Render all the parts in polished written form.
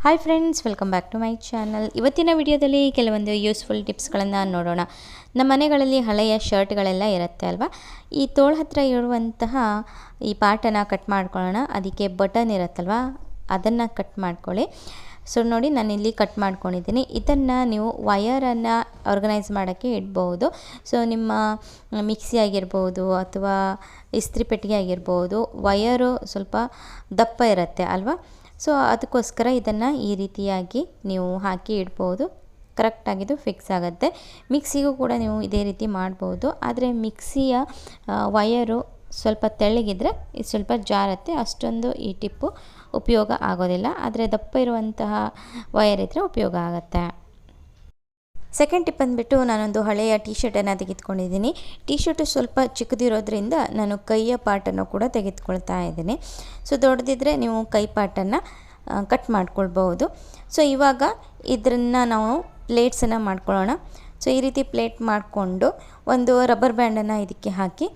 Hi friends, welcome back to my channel. ಇವತ್ತಿನ ವಿಡಿಯೋದಲ್ಲಿ ಕೆಲವೊಂದು ಯೂಸ್ಫುಲ್ ಟಿಪ್ಸ್ಗಳನ್ನು ನೋಡೋಣ. ನಮ್ಮ ಮನೆಗಳಲ್ಲಿ ಹಳೆಯ ಶರ್ಟ್ಗಳೆಲ್ಲ ಇರುತ್ತೆ ಅಲ್ವಾ, ಈ ತೋಳ ಹತ್ರ ಇರುವಂತಹ ಈ ಪಾರ್ಟನ್ನು ಕಟ್ ಮಾಡ್ಕೊಳ್ಳೋಣ. ಅದಕ್ಕೆ ಬಟನ್ ಇರುತ್ತಲ್ವ, ಅದನ್ನು ಕಟ್ ಮಾಡ್ಕೊಳ್ಳಿ. ಸೊ ನೋಡಿ, ನಾನಿಲ್ಲಿ ಕಟ್ ಮಾಡ್ಕೊಂಡಿದ್ದೀನಿ. ಇದನ್ನು ನೀವು ವಯರನ್ನು ಆರ್ಗನೈಸ್ ಮಾಡೋಕ್ಕೆ ಇಡ್ಬೋದು. ಸೊ ನಿಮ್ಮ ಮಿಕ್ಸಿ ಆಗಿರ್ಬೋದು ಅಥವಾ ಇಸ್ತ್ರಿ ಪೆಟ್ಟಿಗೆ ಆಗಿರ್ಬೋದು, ವಯರು ಸ್ವಲ್ಪ ದಪ್ಪ ಇರುತ್ತೆ ಅಲ್ವಾ. ಸೊ ಅದಕ್ಕೋಸ್ಕರ ಇದನ್ನು ಈ ರೀತಿಯಾಗಿ ನೀವು ಹಾಕಿ ಇಡ್ಬೋದು. ಕರೆಕ್ಟಾಗಿದ್ದು ಫಿಕ್ಸ್ ಆಗುತ್ತೆ. ಮಿಕ್ಸಿಗೂ ಕೂಡ ನೀವು ಇದೇ ರೀತಿ ಮಾಡ್ಬೋದು. ಆದರೆ ಮಿಕ್ಸಿಯ ವಯರು ಸ್ವಲ್ಪ ತೆಳ್ಳಗಿದ್ರೆ ಇದು ಸ್ವಲ್ಪ ಜಾರತ್ತೆ, ಅಷ್ಟೊಂದು ಈ ಟಿಪ್ಪು ಉಪಯೋಗ ಆಗೋದಿಲ್ಲ. ಆದರೆ ದಪ್ಪ ಇರುವಂತಹ ವಯರ್ ಇದ್ದರೆ ಉಪಯೋಗ ಆಗುತ್ತೆ. ಸೆಕೆಂಡ್ ಟಿಪ್ ಅಂದ್ಬಿಟ್ಟು, ನಾನೊಂದು ಹಳೆಯ ಟಿ ಶರ್ಟನ್ನು ತೆಗೆದುಕೊಂಡಿದ್ದೀನಿ. ಟಿ ಶರ್ಟು ಸ್ವಲ್ಪ ಚಿಕ್ಕದಿರೋದ್ರಿಂದ ನಾನು ಕೈಯ ಪಾರ್ಟನ್ನು ಕೂಡ ತೆಗೆದುಕೊಳ್ತಾ ಇದ್ದೀನಿ. ಸೊ ದೊಡ್ಡದಿದ್ದರೆ ನೀವು ಕೈ ಪಾರ್ಟನ್ನು ಕಟ್ ಮಾಡ್ಕೊಳ್ಬೋದು. ಸೊ ಇವಾಗ ಇದನ್ನು ನಾವು ಪ್ಲೇಟ್ಸನ್ನು ಮಾಡ್ಕೊಳ್ಳೋಣ. ಸೊ ಈ ರೀತಿ ಪ್ಲೇಟ್ ಮಾಡಿಕೊಂಡು ಒಂದು ರಬ್ಬರ್ ಬ್ಯಾಂಡನ್ನು ಇದಕ್ಕೆ ಹಾಕಿ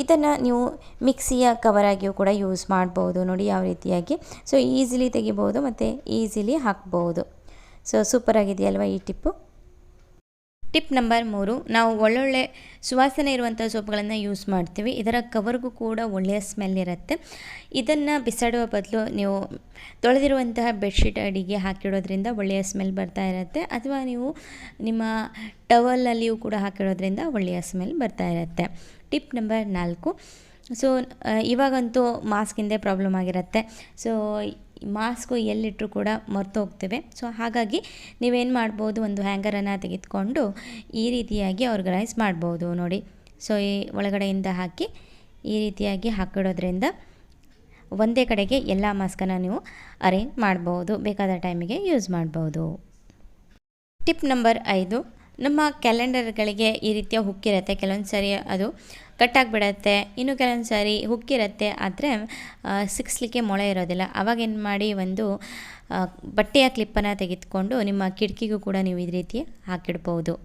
ಇದನ್ನು ನೀವು ಮಿಕ್ಸಿಯ ಕವರಾಗಿಯೂ ಕೂಡ ಯೂಸ್ ಮಾಡ್ಬೋದು. ನೋಡಿ ಯಾವ ರೀತಿಯಾಗಿ. ಸೊ ಈಸಿಲಿ ತೆಗಿಬೋದು ಮತ್ತು ಈಸಿಲಿ ಹಾಕ್ಬೋದು. ಸೊ ಸೂಪರಾಗಿದೆಯಲ್ವ ಈ ಟಿಪ್ಪು. ಟಿಪ್ ನಂಬರ್ 3, ನಾವು ಒಳ್ಳೊಳ್ಳೆ ಸುವಾಸನೆ ಇರುವಂಥ ಸೋಪ್ಗಳನ್ನು ಯೂಸ್ ಮಾಡ್ತೀವಿ. ಇದರ ಕವರ್ಗೂ ಕೂಡ ಒಳ್ಳೆಯ ಸ್ಮೆಲ್ ಇರುತ್ತೆ. ಇದನ್ನು ಬಿಸಾಡುವ ಬದಲು ನೀವು ತೊಳೆದಿರುವಂತಹ ಬೆಡ್ಶೀಟ್ ಅಡಿಗೆ ಹಾಕಿಡೋದ್ರಿಂದ ಒಳ್ಳೆಯ ಸ್ಮೆಲ್ ಬರ್ತಾ ಇರುತ್ತೆ. ಅಥವಾ ನೀವು ನಿಮ್ಮ ಟವಲಲ್ಲಿಯೂ ಕೂಡ ಹಾಕಿಡೋದ್ರಿಂದ ಒಳ್ಳೆಯ ಸ್ಮೆಲ್ ಬರ್ತಾ ಇರುತ್ತೆ. ಟಿಪ್ ನಂಬರ್ 4, ಸೊ ಇವಾಗಂತೂ ಮಾಸ್ಕಿಂದೇ ಪ್ರಾಬ್ಲಮ್ ಆಗಿರುತ್ತೆ. ಸೊ ಮಾಸ್ಕು ಎಲ್ಲಿಟ್ಟರೂ ಕೂಡ ಮರೆತು ಹೋಗ್ತೇವೆ. ಸೊ ಹಾಗಾಗಿ ನೀವೇನು ಮಾಡ್ಬೋದು, ಒಂದು ಹ್ಯಾಂಗರನ್ನು ತೆಗೆದುಕೊಂಡು ಈ ರೀತಿಯಾಗಿ ಆರ್ಗನೈಸ್ ಮಾಡ್ಬೋದು. ನೋಡಿ, ಸೊ ಈ ಒಳಗಡೆಯಿಂದ ಹಾಕಿ ಈ ರೀತಿಯಾಗಿ ಹಾಕಿಡೋದ್ರಿಂದ ಒಂದೇ ಕಡೆಗೆ ಎಲ್ಲ ಮಾಸ್ಕನ್ನು ನೀವು ಅರೇಂಜ್ ಮಾಡ್ಬೋದು. ಬೇಕಾದ ಟೈಮಿಗೆ ಯೂಸ್ ಮಾಡ್ಬೋದು. ಟಿಪ್ ನಂಬರ್ 5, ನಮ್ಮ ಕ್ಯಾಲೆಂಡರ್ಗಳಿಗೆ ಈ ರೀತಿಯ ಹುಕ್ಕಿರುತ್ತೆ. ಕೆಲವೊಂದು ಸಾರಿ ಅದು ಕಟ್ಟಾಗಿಬಿಡತ್ತೆ, ಇನ್ನು ಕೆಲವೊಂದು ಸಾರಿ ಹುಕ್ಕಿರುತ್ತೆ, ಆದರೆ ಸಿಕ್ಸ್ಲಿಕ್ಕೆ ಮೊಳೆ ಇರೋದಿಲ್ಲ. ಆವಾಗೇನು ಮಾಡಿ, ಒಂದು ಬಟ್ಟೆಯ ಕ್ಲಿಪ್ಪನ್ನು ತೆಗೆದುಕೊಂಡು ನಿಮ್ಮ ಕಿಟಕಿಗೂ ಕೂಡ ನೀವು ಈ ರೀತಿ ಹಾಕಿಡ್ಬೋದು.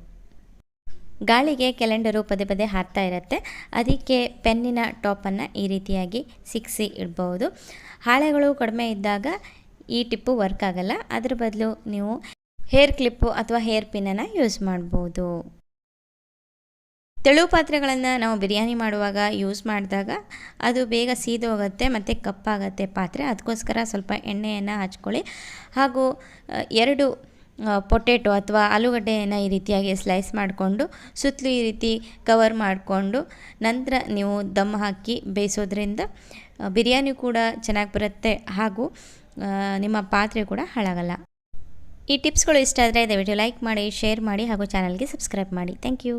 ಗಾಳಿಗೆ ಕ್ಯಾಲೆಂಡರು ಪದೇ ಪದೇ ಹಾರ್ತಾ ಇರುತ್ತೆ. ಅದಕ್ಕೆ ಪೆನ್ನಿನ ಟಾಪನ್ನು ಈ ರೀತಿಯಾಗಿ ಸಿಕ್ಕಿಸಿ ಇಡ್ಬೋದು. ಹಾಳೆಗಳು ಕಡಿಮೆ ಇದ್ದಾಗ ಈ ಟಿಪ್ಪು ವರ್ಕ್ ಆಗಲ್ಲ. ಅದ್ರ ಬದಲು ನೀವು ಹೇರ್ ಕ್ಲಿಪ್ಪು ಅಥವಾ ಹೇರ್ ಪಿನ್ನನ್ನು ಯೂಸ್ ಮಾಡ್ಬೋದು. ತೆಳು ಪಾತ್ರೆಗಳನ್ನು ನಾವು ಬಿರಿಯಾನಿ ಮಾಡುವಾಗ ಯೂಸ್ ಮಾಡಿದಾಗ ಅದು ಬೇಗ ಸೀದು ಹೋಗುತ್ತೆ ಮತ್ತು ಕಪ್ಪಾಗುತ್ತೆ ಪಾತ್ರೆ. ಅದಕ್ಕೋಸ್ಕರ ಸ್ವಲ್ಪ ಎಣ್ಣೆಯನ್ನು ಹಚ್ಕೊಳ್ಳಿ. ಹಾಗೂ 2 ಪೊಟೆಟೊ ಅಥವಾ ಆಲೂಗಡ್ಡೆಯನ್ನು ಈ ರೀತಿಯಾಗಿ ಸ್ಲೈಸ್ ಮಾಡಿಕೊಂಡು ಸುತ್ತಲೂ ಈ ರೀತಿ ಕವರ್ ಮಾಡಿಕೊಂಡು ನಂತರ ನೀವು ದಮ್ ಹಾಕಿ ಬೇಯಿಸೋದ್ರಿಂದ ಬಿರಿಯಾನಿ ಕೂಡ ಚೆನ್ನಾಗಿ ಬರುತ್ತೆ. ಹಾಗೂ ನಿಮ್ಮ ಪಾತ್ರೆ ಕೂಡ ಹಾಳಾಗಲ್ಲ. ಈ ಟಿಪ್ಸ್ಗಳು ಇಷ್ಟ ಆದರೆ ದಯವಿಟ್ಟು ಲೈಕ್ ಮಾಡಿ, ಶೇರ್ ಮಾಡಿ ಹಾಗೂ ಚಾನಲ್ಗೆ ಸಬ್ಸ್ಕ್ರೈಬ್ ಮಾಡಿ. Thank you.